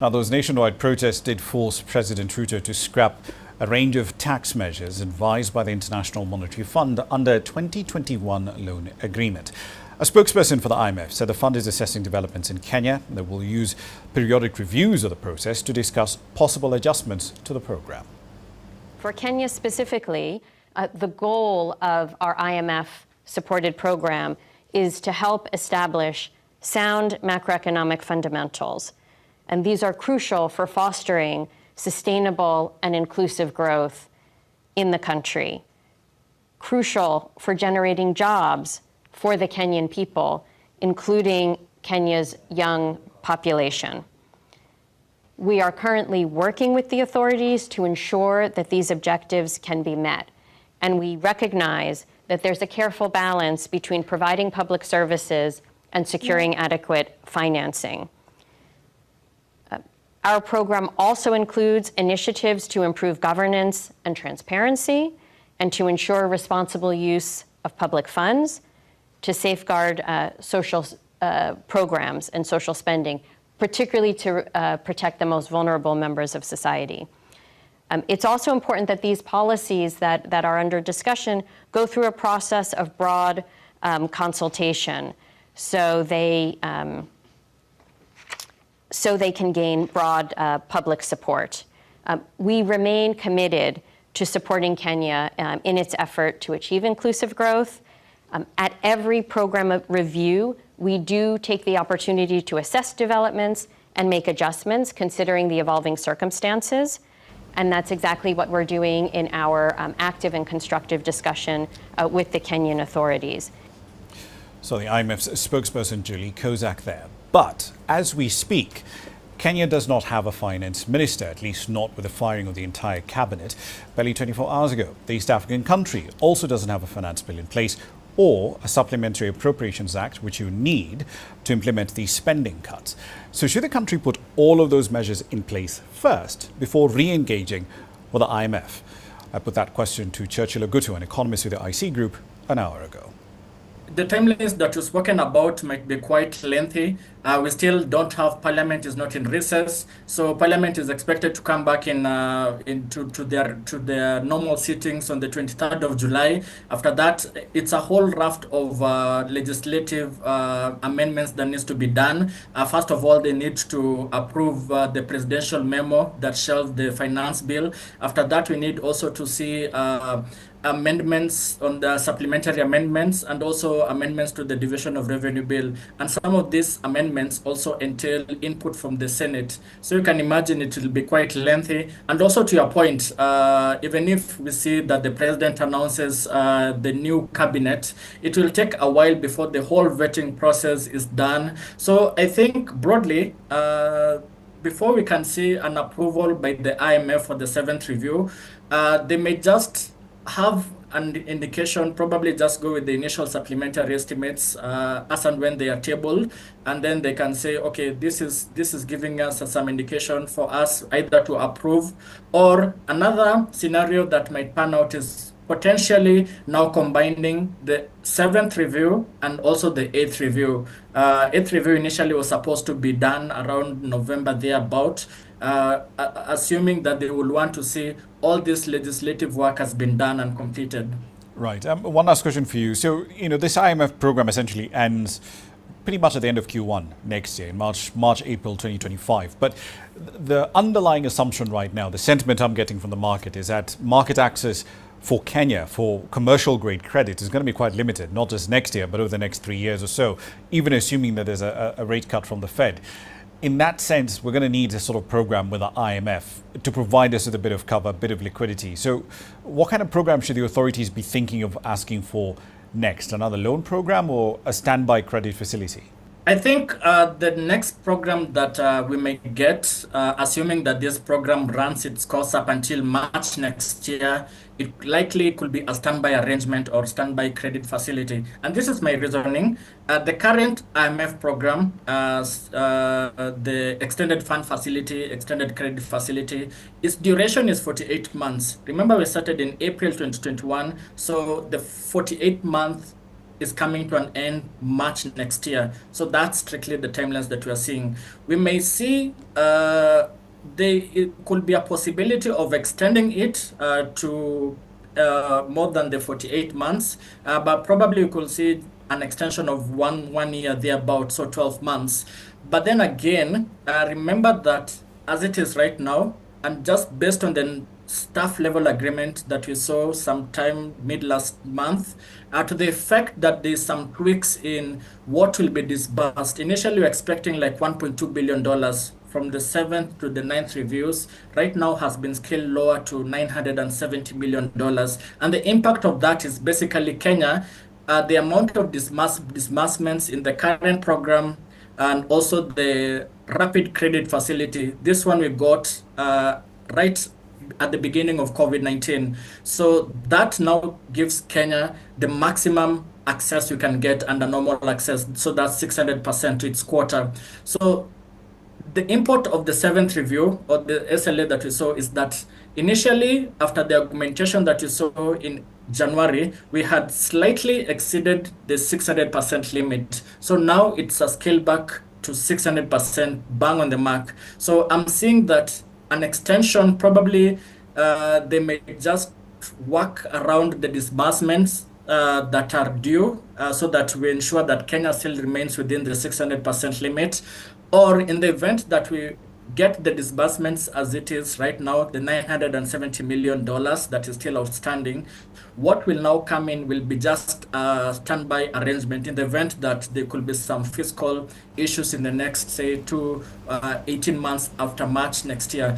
Now, those nationwide protests did force President Ruto to scrap a range of tax measures advised by the International Monetary Fund under a 2021 loan agreement. A spokesperson for the IMF said the fund is assessing developments in Kenya that will use periodic reviews of the process to discuss possible adjustments to the program. For Kenya specifically, the goal of our IMF-supported program is to help establish sound macroeconomic fundamentals. And these are crucial for fostering sustainable and inclusive growth in the country, crucial for generating jobs for the Kenyan people, including Kenya's young population. We are currently working with the authorities to ensure that these objectives can be met. And we recognize that there's a careful balance between providing public services and securing adequate financing. Our program also includes initiatives to improve governance and transparency and to ensure responsible use of public funds, to safeguard social programs and social spending, particularly to protect the most vulnerable members of society. It's also important that these policies that are under discussion go through a process of broad consultation so they can gain broad public support. We remain committed to supporting Kenya in its effort to achieve inclusive growth. At every program review, we do take the opportunity to assess developments and make adjustments considering the evolving circumstances. And that's exactly what we're doing in our active and constructive discussion with the Kenyan authorities. So the IMF's spokesperson, Julie Kozak there. But as we speak, Kenya does not have a finance minister, at least not with the firing of the entire cabinet barely 24 hours ago. The East African country also doesn't have a finance bill in place or a supplementary appropriations act, which you need to implement these spending cuts. So should the country put all of those measures in place first before re-engaging with the IMF? I put that question to Churchill Ogutu, an economist with the IC Group, an hour ago. The timelines that you've spoken about might be quite lengthy. We still don't have Parliament is not in recess, so Parliament is expected to come back to their normal sittings on the 23rd of July. After that, it's a whole raft of legislative amendments that needs to be done. First of all, they need to approve the presidential memo that shelves the finance bill. After that, we need also to see amendments on the supplementary amendments and also amendments to the division of revenue bill. And some of these amendments also entail input from the Senate. So you can imagine it will be quite lengthy. And also to your point, even if we see that the president announces the new cabinet, it will take a while before the whole vetting process is done. So I think broadly, before we can see an approval by the IMF for the 7th review, they may just have an indication, probably just go with the initial supplementary estimates as and when they are tabled, and then they can say, okay, this is giving us some indication for us either to approve, or another scenario that might pan out is potentially now combining the 7th review and also the 8th review. 8th review initially was supposed to be done around November thereabout, assuming that they will want to see all this legislative work has been done and completed. Right. One last question for you. So, this IMF program essentially ends pretty much at the end of Q1 next year, in March, April 2025. But the underlying assumption right now, the sentiment I'm getting from the market is that market access for Kenya for commercial grade credit is going to be quite limited, not just next year, but over the next 3 years or so, even assuming that there's a rate cut from the Fed. In that sense, we're going to need a sort of program with the IMF to provide us with a bit of cover, a bit of liquidity. So what kind of program should the authorities be thinking of asking for next? Another loan program or a standby credit facility? I think the next program that we may get, assuming that this program runs its course up until March next year, it likely could be a standby arrangement or standby credit facility. And this is my reasoning. The current IMF program, the extended fund facility, extended credit facility, its duration is 48 months. Remember, we started in April 2021, so the 48-month is coming to an end March next year. So that's strictly the timelines that we are seeing. We may see it could be a possibility of extending it to more than the 48 months, but probably you could see an extension of one year thereabout, so 12 months. But then again, remember that as it is right now, and just based on the staff level agreement that we saw sometime mid last month, to the effect that there's some tweaks in what will be disbursed. Initially, we're expecting like $1.2 billion from the 7th to the 9th reviews. Right now has been scaled lower to $970 million. And the impact of that is basically Kenya, the amount of disbursements in the current program and also the rapid credit facility. This one we got right at the beginning of COVID-19. So that now gives Kenya the maximum access you can get under normal access. So that's 600% to its quota. So the import of the 7th review or the SLA that we saw is that initially, after the augmentation that you saw in January, we had slightly exceeded the 600% limit. So now it's a scale back to 600%, bang on the mark. So I'm seeing that an extension, probably they may just work around the disbursements that are due so that we ensure that Kenya still remains within the 600% limit. Or in the event that we get the disbursements as it is right now, the $970 million that is still outstanding, what will now come in will be just a standby arrangement in the event that there could be some fiscal issues in the next, say, 18 months after March next year.